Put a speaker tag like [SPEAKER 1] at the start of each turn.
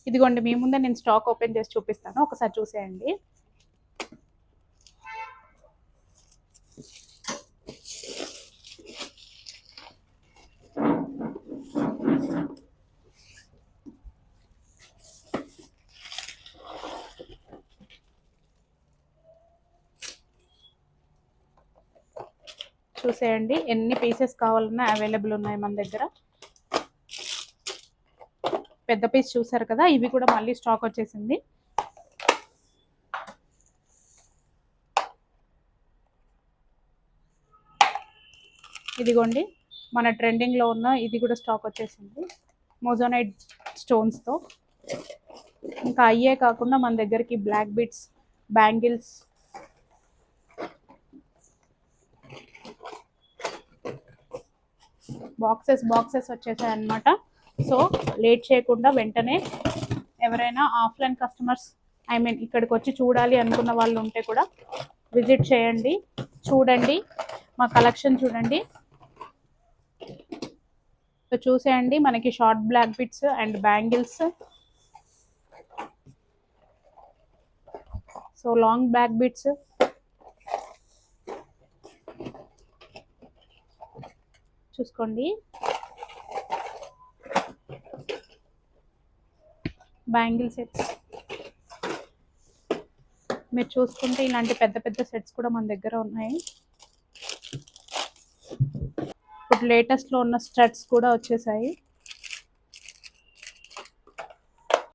[SPEAKER 1] ఇదిగోండి మీ ముందే నేను స్టాక్ ఓపెన్ చేసి చూపిస్తాను, ఒకసారి చూసేయండి. చూసేయండి ఎన్ని పీసెస్ కావాలన్నా అవైలబుల్ ఉన్నాయి మన దగ్గర. పెద్ద పీస్ చూసారు కదా, ఇవి కూడా మళ్ళీ స్టాక్ వచ్చేసింది. ఇదిగోండి మన ట్రెండింగ్లో ఉన్న ఇది కూడా స్టాక్ వచ్చేసింది మోజోనైట్ స్టోన్స్తో. ఇంకా అయ్యే కాకుండా మన దగ్గరికి బ్లాక్ బీడ్స్, బ్యాంగిల్స్, బాక్సెస్ వచ్చేసాయి అన్నమాట. సో లేట్ చేయకుండా వెంటనే ఎవరైనా ఆఫ్లైన్ కస్టమర్స్ ఇక్కడికి వచ్చి చూడాలి అనుకున్న వాళ్ళు ఉంటే కూడా విజిట్ చేయండి, చూడండి మా కలెక్షన్ చూడండి. సో చూసేయండి మనకి short black bits and bangles, so long black bits, చూసుకోండి బ్యాంగిల్ సెట్స్. మీరు చూసుకుంటే ఇలాంటి పెద్ద పెద్ద సెట్స్ కూడా మన దగ్గర ఉన్నాయి. ఇప్పుడు లేటెస్ట్లో ఉన్న స్టడ్స్ కూడా వచ్చేసాయి.